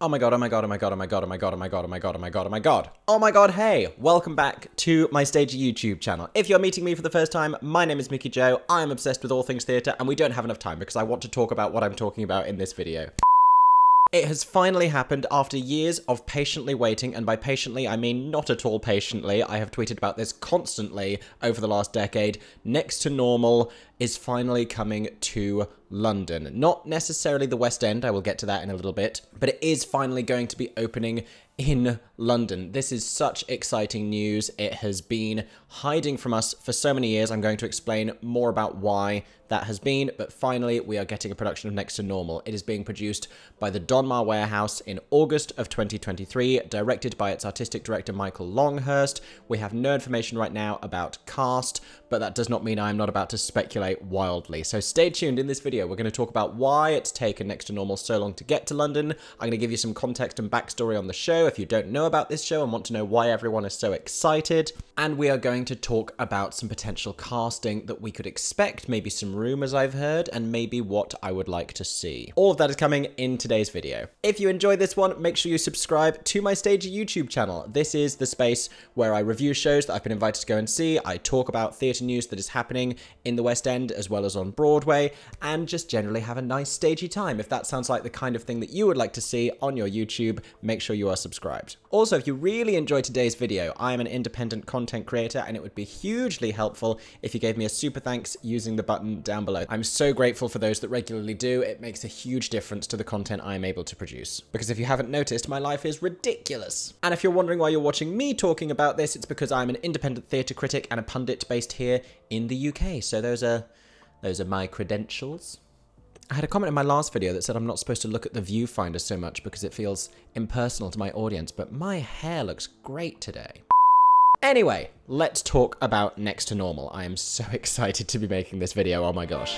Oh my god, oh my god, oh my god, oh my god, oh my god, oh my god, oh my god, oh my god, oh my god. Oh my god, hey! Welcome back to my Stagey YouTube channel. If you're meeting me for the first time, my name is Mickey Joe, I am obsessed with all things theatre, and we don't have enough time because I want to talk about what I'm talking about in this video. It has finally happened after years of patiently waiting, and by patiently I mean not at all patiently. I have tweeted about this constantly over the last decade. Next to Normal is finally coming to London. Not necessarily the West End, I will get to that in a little bit, but it is finally going to be opening in London. This is such exciting news. It has been hiding from us for so many years. I'm going to explain more about why that has been, but finally we are getting a production of Next to Normal. It is being produced by the Donmar Warehouse in August of 2023, directed by its artistic director Michael Longhurst. We have no information right now about cast, but that does not mean I'm not about to speculate wildly. So stay tuned. In this video, we're going to talk about why it's taken Next to Normal so long to get to London. I'm going to give you some context and backstory on the show if you don't know about this show and want to know why everyone is so excited. And we are going to talk about some potential casting that we could expect, maybe some rumours I've heard, and maybe what I would like to see. All of that is coming in today's video. If you enjoyed this one, make sure you subscribe to my Stagey YouTube channel. This is the space where I review shows that I've been invited to go and see. I talk about theatre news that is happening in the West End as well as on Broadway, and just generally have a nice stagey time. If that sounds like the kind of thing that you would like to see on your YouTube, make sure you are subscribed. Also, if you really enjoyed today's video, I am an independent content creator, and it would be hugely helpful if you gave me a super thanks using the button down below. I'm so grateful for those that regularly do. It makes a huge difference to the content I am able to produce. Because if you haven't noticed, my life is ridiculous. And if you're wondering why you're watching me talking about this, it's because I'm an independent theatre critic and a pundit based here in the UK. So those are my credentials. I had a comment in my last video that said I'm not supposed to look at the viewfinder so much because it feels impersonal to my audience, but my hair looks great today. Anyway, let's talk about Next to Normal. I am so excited to be making this video, oh my gosh.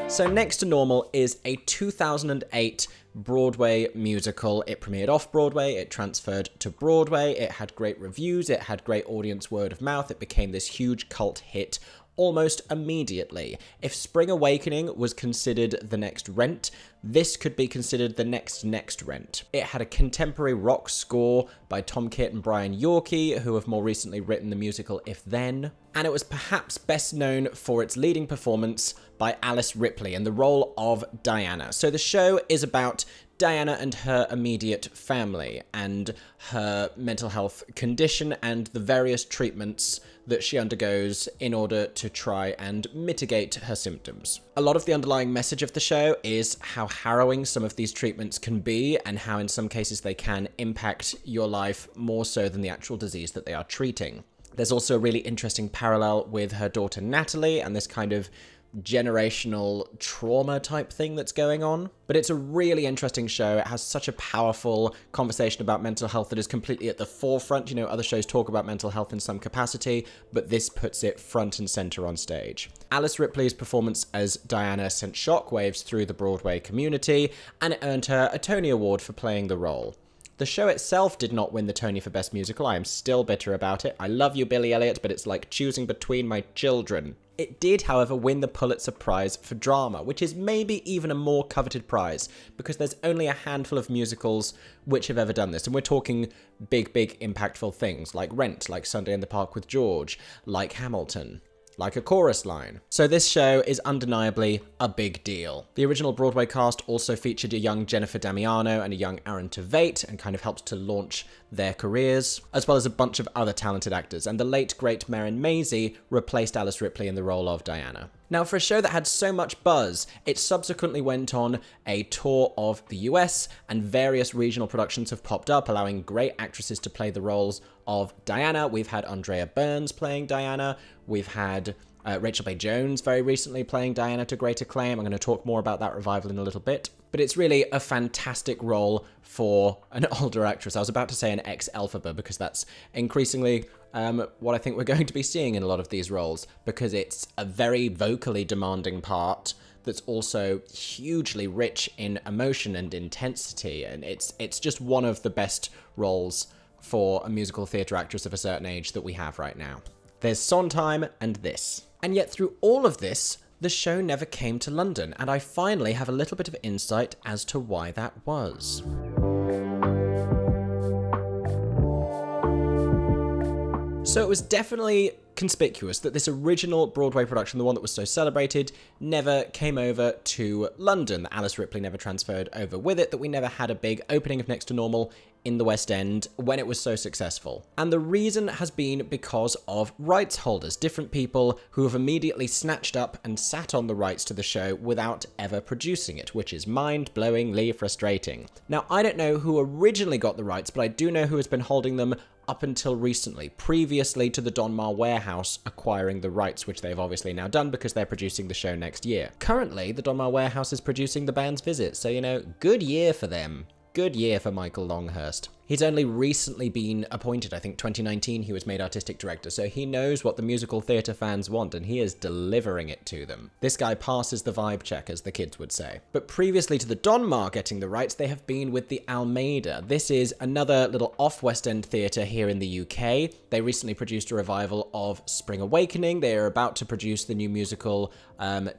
So Next to Normal is a 2008 Broadway musical. It premiered off Broadway, it transferred to Broadway, it had great reviews, it had great audience word of mouth, it became this huge cult hit almost immediately. If Spring Awakening was considered the next Rent, this could be considered the next Rent. It had a contemporary rock score by Tom Kitt and Brian Yorkey, who have more recently written the musical If Then, and it was perhaps best known for its leading performance by Alice Ripley in the role of Diana. So the show is about Diana and her immediate family and her mental health condition and the various treatments that she undergoes in order to try and mitigate her symptoms. A lot of the underlying message of the show is how harrowing some of these treatments can be and how in some cases they can impact your life more so than the actual disease that they are treating. There's also a really interesting parallel with her daughter Natalie and this kind of generational trauma type thing that's going on. But it's a really interesting show. It has such a powerful conversation about mental health that is completely at the forefront. You know, other shows talk about mental health in some capacity, but this puts it front and center on stage. Alice Ripley's performance as Diana sent shockwaves through the Broadway community, and it earned her a Tony Award for playing the role. The show itself did not win the Tony for Best Musical. I am still bitter about it. I love you, Billy Elliot, but it's like choosing between my children. It did, however, win the Pullitzer Prize for Drama, which is maybe even a more coveted prize, because there's only a handful of musicals which have ever done this, and we're talking big, impactful things, like Rent, like Sunday in the Park with George, like Hamilton, like A Chorus Line. So this show is undeniably a big deal. The original Broadway cast also featured a young Jennifer Damiano and a young Aaron Tveit and kind of helped to launch their careers, as well as a bunch of other talented actors, and the late great Marin Maisie replaced Alice Ripley in the role of Diana. Now, for a show that had so much buzz, it subsequently went on a tour of the US, and various regional productions have popped up, allowing great actresses to play the roles of Diana. We've had Andrea Burns playing Diana, we've had Rachel Bay Jones very recently playing Diana to great acclaim. I'm going to talk more about that revival in a little bit. But it's really a fantastic role for an older actress. I was about to say an ex-Elphaba because that's increasingly what I think we're going to be seeing in a lot of these roles, because it's a very vocally demanding part that's also hugely rich in emotion and intensity, and it's just one of the best roles for a musical theatre actress of a certain age that we have right now. There's Sondheim and this. And yet through all of this, the show never came to London, and I finally have a little bit of insight as to why that was. So it was definitely conspicuous that this original Broadway production, the one that was so celebrated, never came over to London. That Alice Ripley never transferred over with it, that we never had a big opening of Next to Normal in the West End when it was so successful. And the reason has been because of rights holders, different people who have immediately snatched up and sat on the rights to the show without ever producing it, which is mind-blowingly frustrating. Now, I don't know who originally got the rights, but I do know who has been holding them up until recently, previously to the Donmar Warehouse acquiring the rights, which they've obviously now done because they're producing the show next year. Currently, the Donmar Warehouse is producing The Band's Visit, so, you know, good year for them. Good year for Michael Longhurst. He's only recently been appointed, I think 2019 he was made artistic director, so he knows what the musical theatre fans want and he is delivering it to them. This guy passes the vibe check, as the kids would say. But previously to the Donmar getting the rights, they have been with the Almeida. This is another little off-West End theatre here in the UK. They recently produced a revival of Spring Awakening. They are about to produce the new musical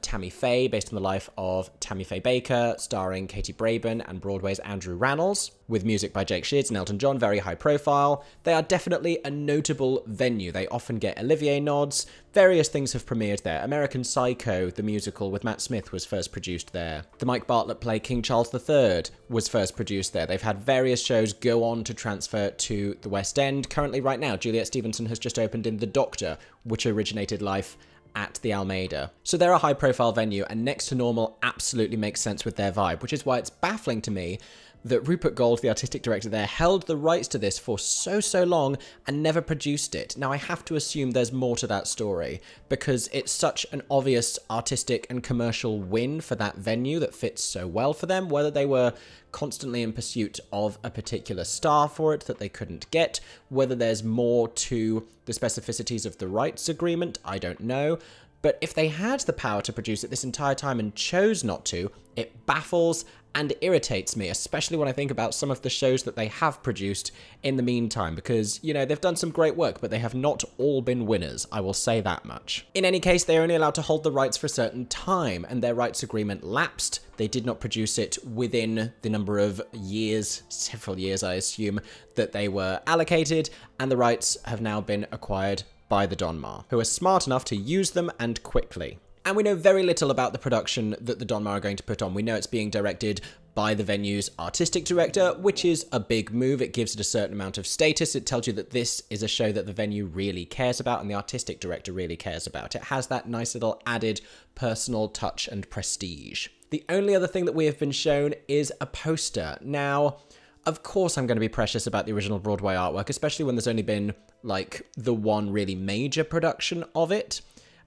Tammy Faye, based on the life of Tammy Faye Baker, starring Katie Braben and Broadway's Andrew Rannells, with music by Jake Shears and Elton John, very high profile. They are definitely a notable venue. They often get Olivier nods. Various things have premiered there. American Psycho, the musical with Matt Smith, was first produced there. The Mike Bartlett play King Charles III was first produced there. They've had various shows go on to transfer to the West End. Currently, right now, Juliet Stevenson has just opened in The Doctor, which originated life at the Almeida. So they're a high-profile venue, and Next to Normal absolutely makes sense with their vibe, which is why it's baffling to me that Rupert Gold, the artistic director there, held the rights to this for so long and never produced it. Now, I have to assume there's more to that story, because it's such an obvious artistic and commercial win for that venue that fits so well for them, whether they were constantly in pursuit of a particular star for it that they couldn't get, whether there's more to the specificities of the rights agreement, I don't know. But if they had the power to produce it this entire time and chose not to, it baffles and irritates me, especially when I think about some of the shows that they have produced in the meantime, because, you know, they've done some great work, but they have not all been winners, I will say that much. In any case, they're only allowed to hold the rights for a certain time, and their rights agreement lapsed. They did not produce it within the number of years, several years I assume, that they were allocated, and the rights have now been acquired by the Donmar, who are smart enough to use them, and quickly. And we know very little about the production that the Donmar are going to put on. We know it's being directed by the venue's artistic director, which is a big move. It gives it a certain amount of status. It tells you that this is a show that the venue really cares about and the artistic director really cares about. It has that nice little added personal touch and prestige. The only other thing that we have been shown is a poster. Now, of course I'm going to be precious about the original Broadway artwork, especially when there's only been, like, the one really major production of it.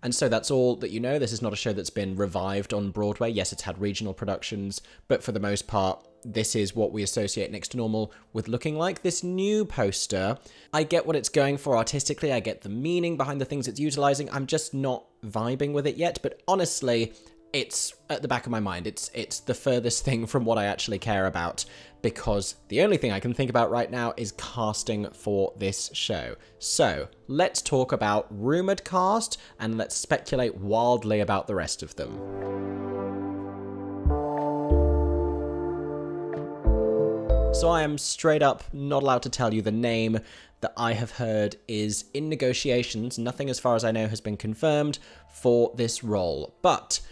And so that's all that you know. This is not a show that's been revived on Broadway. Yes, it's had regional productions, but for the most part, this is what we associate Next to Normal with looking like. This new poster, I get what it's going for artistically. I get the meaning behind the things it's utilizing. I'm just not vibing with it yet, but honestly, it's at the back of my mind. It's the furthest thing from what I actually care about, because the only thing I can think about right now is casting for this show. So let's talk about rumoured cast and let's speculate wildly about the rest of them. So I am straight up not allowed to tell you the name that I have heard is in negotiations. Nothing, as far as I know, has been confirmed for this role, but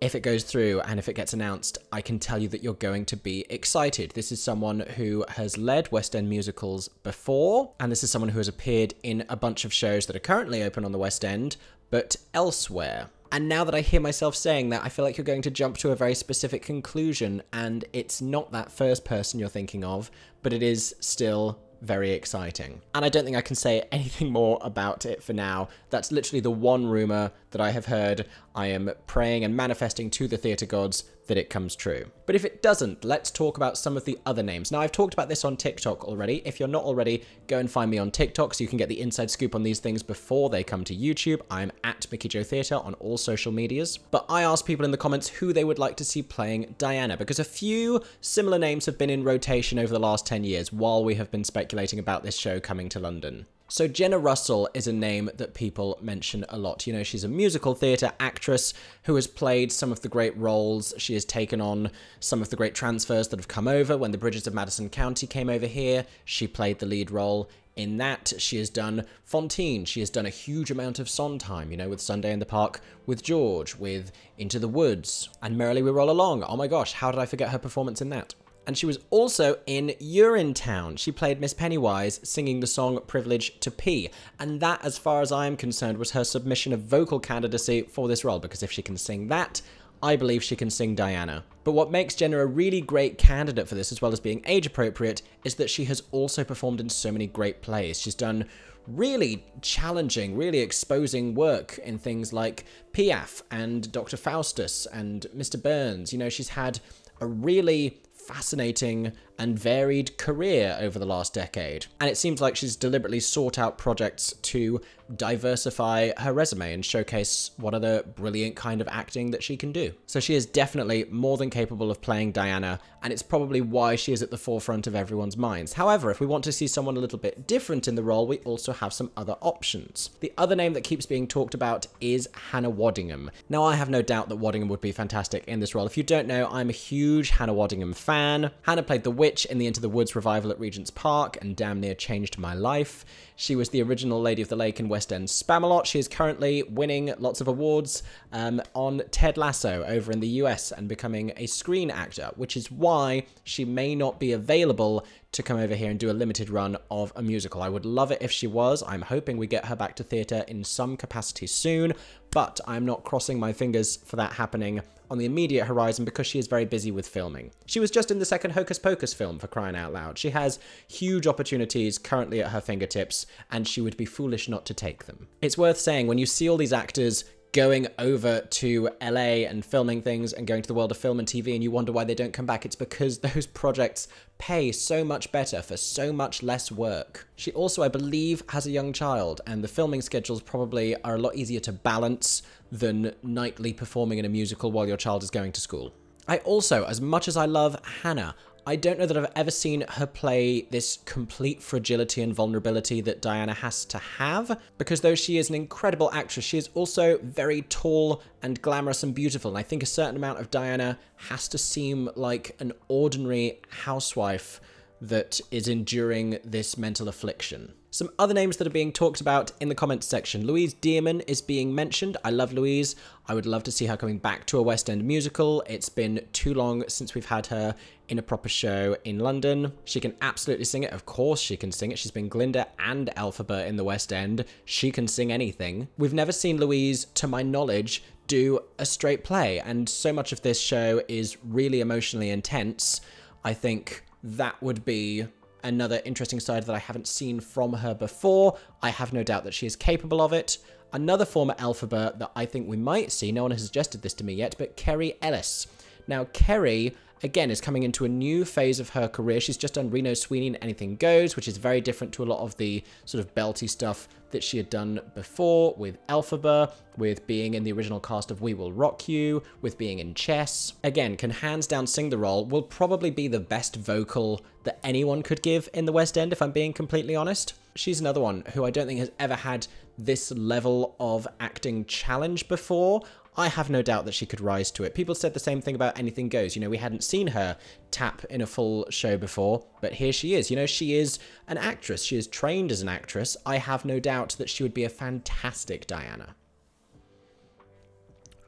if it goes through and if it gets announced, I can tell you that you're going to be excited. This is someone who has led West End musicals before, and this is someone who has appeared in a bunch of shows that are currently open on the West End, but elsewhere. And now that I hear myself saying that, I feel like you're going to jump to a very specific conclusion, and it's not that first person you're thinking of, but it is still very exciting. And I don't think I can say anything more about it for now. That's literally the one rumour that I have heard. I am praying and manifesting to the theatre gods that it comes true. But if it doesn't, let's talk about some of the other names. Now, I've talked about this on TikTok already. If you're not already, go and find me on TikTok so you can get the inside scoop on these things before they come to YouTube. I'm at Mickey Joe Theatre on all social medias. But I asked people in the comments who they would like to see playing Diana, because a few similar names have been in rotation over the last 10 years while we have been speculating about this show coming to London. So Jenna Russell is a name that people mention a lot. You know, she's a musical theatre actress who has played some of the great roles. She has taken on some of the great transfers that have come over. When the Bridges of Madison County came over here, she played the lead role in that. She has done Fontaine. She has done a huge amount of Sondheim, you know, with Sunday in the Park with George, with Into the Woods, and Merrily We Roll Along. Oh my gosh, how did I forget her performance in that? And she was also in Urinetown. She played Miss Pennywise, singing the song Privilege to Pee. And that, as far as I am concerned, was her submission of vocal candidacy for this role, because if she can sing that, I believe she can sing Diana. But what makes Jenna a really great candidate for this, as well as being age appropriate, is that she has also performed in so many great plays. She's done really challenging, really exposing work in things like Piaf and Dr. Faustus and Mr. Burns. You know, she's had a really fascinating and varied career over the last decade. And it seems like she's deliberately sought out projects to diversify her resume and showcase what other brilliant kind of acting that she can do. So she is definitely more than capable of playing Diana, and it's probably why she is at the forefront of everyone's minds. However, if we want to see someone a little bit different in the role, we also have some other options. The other name that keeps being talked about is Hannah Waddingham. Now, I have no doubt that Waddingham would be fantastic in this role. If you don't know, I'm a huge Hannah Waddingham fan. Hannah played the witch in the Into the Woods revival at Regent's Park and damn near changed my life. She was the original Lady of the Lake in West End Spamalot. She is currently winning lots of awards on Ted Lasso over in the US and becoming a screen actor, which is why she may not be available to come over here and do a limited run of a musical. I would love it if she was. I'm hoping we get her back to theatre in some capacity soon, but I'm not crossing my fingers for that happening on the immediate horizon because she is very busy with filming. She was just in the second Hocus Pocus film, for crying out loud. She has huge opportunities currently at her fingertips, and she would be foolish not to take them. It's worth saying, when you see all these actors going over to LA and filming things and going to the world of film and TV, and you wonder why they don't come back, it's because those projects pay so much better for so much less work. She also, I believe, has a young child, and the filming schedules probably are a lot easier to balance than nightly performing in a musical while your child is going to school. I also, as much as I love Hannah, I don't know that I've ever seen her play this complete fragility and vulnerability that Diana has to have, because though she is an incredible actress, she is also very tall and glamorous and beautiful, and I think a certain amount of Diana has to seem like an ordinary housewife that is enduring this mental affliction. Some other names that are being talked about in the comments section. Louise Dearman is being mentioned. I love Louise. I would love to see her coming back to a West End musical. It's been too long since we've had her in a proper show in London. She can absolutely sing it. Of course she can sing it. She's been Glinda and Elphaba in the West End. She can sing anything. We've never seen Louise, to my knowledge, do a straight play, and so much of this show is really emotionally intense. I think that would be another interesting side that I haven't seen from her before. I have no doubt that she is capable of it. Another former Elphaba that I think we might see, no one has suggested this to me yet, but Kerry Ellis. Now, Kerry, again, is coming into a new phase of her career. She's just done Reno Sweeney and Anything Goes, which is very different to a lot of the sort of belty stuff that she had done before with Elphaba, with being in the original cast of We Will Rock You, with being in Chess. Again, can hands down sing the role, will probably be the best vocal that anyone could give in the West End, if I'm being completely honest. She's another one who I don't think has ever had this level of acting challenge before. I have no doubt that she could rise to it. People said the same thing about Anything Goes. You know, we hadn't seen her tap in a full show before, but here she is. You know, she is an actress. She is trained as an actress. I have no doubt that she would be a fantastic Diana.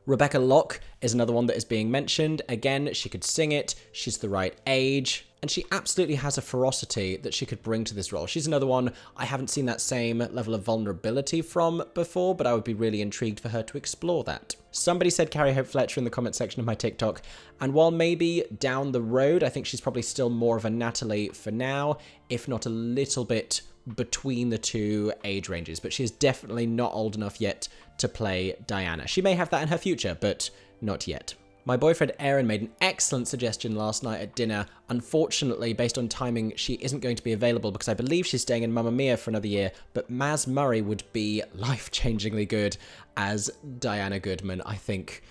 Rebecca Locke is another one that is being mentioned. Again, she could sing it. She's the right age. And she absolutely has a ferocity that she could bring to this role. She's another one I haven't seen that same level of vulnerability from before, but I would be really intrigued for her to explore that. Somebody said Carrie Hope Fletcher in the comment section of my TikTok, and while maybe down the road, I think she's probably still more of a Natalie for now, if not a little bit between the two age ranges, but she is definitely not old enough yet to play Diana. She may have that in her future, but not yet. My boyfriend Aaron made an excellent suggestion last night at dinner. Unfortunately, based on timing, she isn't going to be available because I believe she's staying in Mamma Mia for another year, but Maz Murray would be life-changingly good as Diana Goodman. I think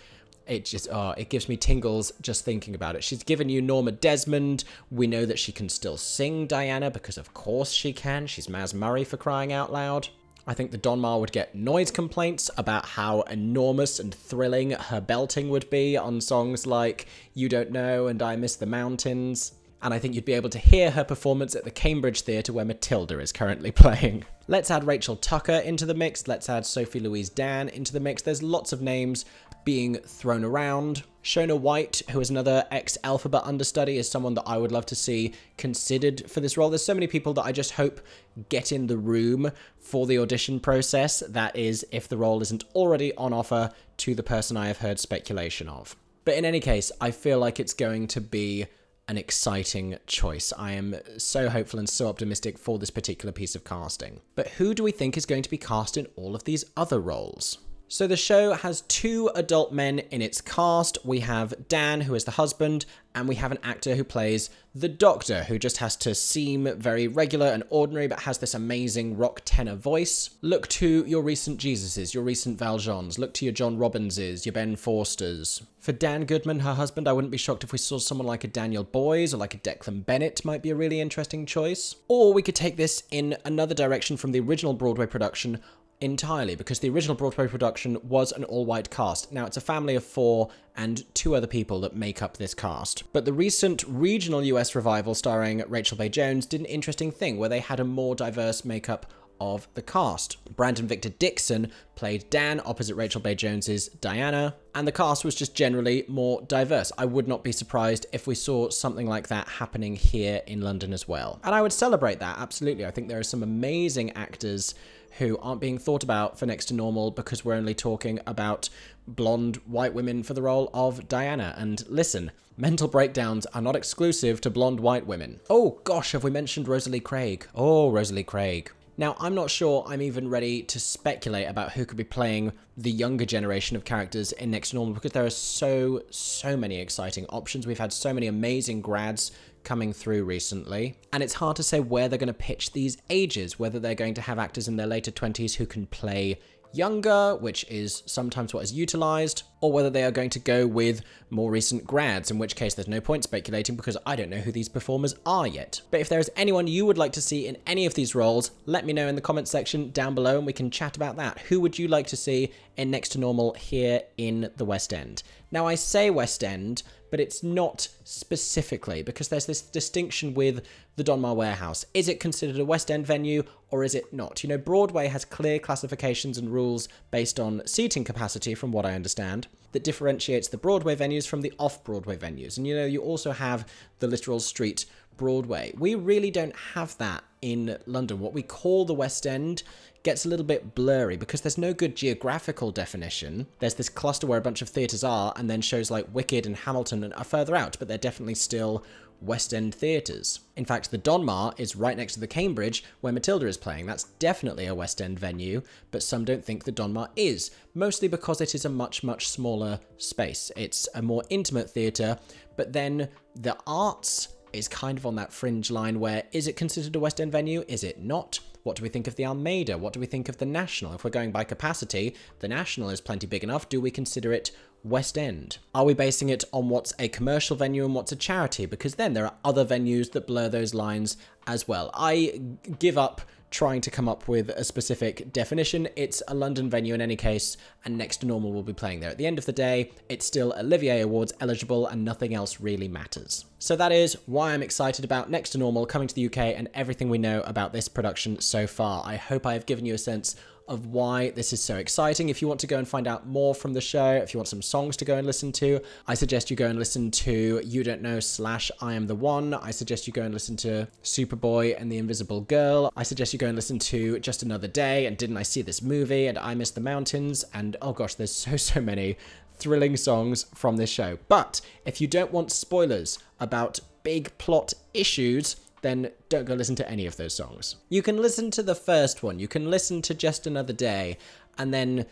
It just, it gives me tingles just thinking about it. She's given you Norma Desmond. We know that she can still sing Diana because of course she can. She's Maz Murray for crying out loud. I think the Donmar would get noise complaints about how enormous and thrilling her belting would be on songs like You Don't Know and I Miss the Mountains. And I think you'd be able to hear her performance at the Cambridge Theatre where Matilda is currently playing. Let's add Rachel Tucker into the mix. Let's add Sophie Louise Dan into the mix. There's lots of names being thrown around. Shona White, who is another ex-Alphabet understudy, is someone that I would love to see considered for this role. There's so many people that I just hope get in the room for the audition process. That is, if the role isn't already on offer to the person I have heard speculation of. But in any case, I feel like it's going to be an exciting choice. I am so hopeful and so optimistic for this particular piece of casting. But who do we think is going to be cast in all of these other roles? So the show has 2 adult men in its cast. We have Dan, who is the husband, and we have an actor who plays the doctor, who just has to seem very regular and ordinary, but has this amazing rock tenor voice. Look to your recent Jesuses, your recent Valjeans. Look to your John Robinses, your Ben Forsters. For Dan Goodman, her husband, I wouldn't be shocked if we saw someone like a Daniel Boyes or like a Declan Bennett might be a really interesting choice. Or we could take this in another direction from the original Broadway production entirely, because the original Broadway production was an all-white cast. Now, it's a family of 4 and 2 other people that make up this cast. But the recent regional US revival starring Rachel Bay Jones did an interesting thing where they had a more diverse makeup of the cast. Brandon Victor Dixon played Dan opposite Rachel Bay Jones's Diana, and the cast was just generally more diverse. I would not be surprised if we saw something like that happening here in London as well. And I would celebrate that, absolutely. I think there are some amazing actors who aren't being thought about for Next to Normal because we're only talking about blonde white women for the role of Diana. And listen, mental breakdowns are not exclusive to blonde white women. Oh gosh, have we mentioned Rosalie Craig? Oh, Rosalie Craig. Now, I'm not sure I'm even ready to speculate about who could be playing the younger generation of characters in Next to Normal because there are so many exciting options. We've had so many amazing grads coming through recently, and it's hard to say where they're going to pitch these ages, whether they're going to have actors in their later 20s who can play younger, which is sometimes what is utilized, or whether they are going to go with more recent grads, in which case there's no point speculating because I don't know who these performers are yet. But if there is anyone you would like to see in any of these roles, let me know in the comments section down below and we can chat about that. Who would you like to see in Next to Normal here in the West End? Now, I say West End, but it's not specifically, because there's this distinction with the Donmar Warehouse. Is it considered a West End venue or is it not? You know, Broadway has clear classifications and rules based on seating capacity, from what I understand, that differentiates the Broadway venues from the off-Broadway venues. And you know, you also have the literal street Broadway. We really don't have that in London. What we call the West End gets a little bit blurry because there's no good geographical definition. There's this cluster where a bunch of theatres are, and then shows like Wicked and Hamilton are further out, but they're definitely still West End theatres. In fact, the Donmar is right next to the Cambridge where Matilda is playing. That's definitely a West End venue, but some don't think the Donmar is, mostly because it is a much smaller space. It's a more intimate theatre, but then the arts is kind of on that fringe line where, is it considered a West End venue? Is it not? What do we think of the Almeida? What do we think of the National? If we're going by capacity, the National is plenty big enough. Do we consider it West End? Are we basing it on what's a commercial venue and what's a charity? Because then there are other venues that blur those lines as well. I give up trying to come up with a specific definition. It's a London venue in any case, and Next to Normal will be playing there. At the end of the day, it's still Olivier Awards eligible and nothing else really matters. So that is why I'm excited about Next to Normal coming to the UK and everything we know about this production so far. I hope I have given you a sense of why this is so exciting. If you want to go and find out more from the show, if you want some songs to go and listen to, I suggest you go and listen to You Don't Know / I Am the One. I suggest you go and listen to Superboy and the Invisible Girl. I suggest you go and listen to Just Another Day and Didn't I See This Movie and I Miss the Mountains, and oh gosh, there's so many thrilling songs from this show. But if you don't want spoilers about big plot issues, then don't go listen to any of those songs. You can listen to the first one, you can listen to Just Another Day, and then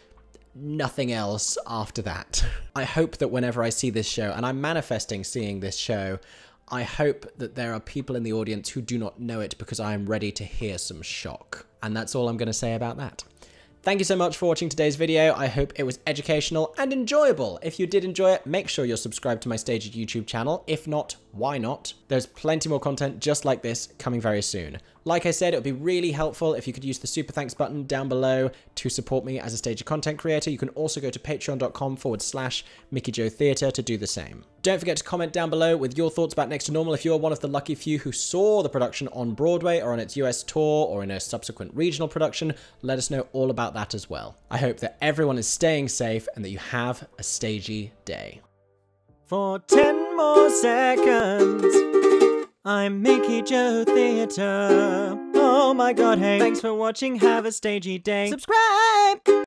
nothing else after that. I hope that whenever I see this show, and I'm manifesting seeing this show, I hope that there are people in the audience who do not know it because I am ready to hear some shock. And that's all I'm going to say about that. Thank you so much for watching today's video. I hope it was educational and enjoyable. If you did enjoy it, make sure you're subscribed to my Staged YouTube channel. If not, why not? There's plenty more content just like this coming very soon. Like I said, it would be really helpful if you could use the super thanks button down below to support me as a Staged content creator. You can also go to patreon.com/MickeyJoeTheatre to do the same. Don't forget to comment down below with your thoughts about Next to Normal if you're one of the lucky few who saw the production on Broadway or on its US tour or in a subsequent regional production. Let us know all about that as well. I hope that everyone is staying safe and that you have a stagey day. For 10 more seconds, I'm Mickey Joe Theatre. Oh my god, hey. Thanks for watching, have a stagey day. Subscribe!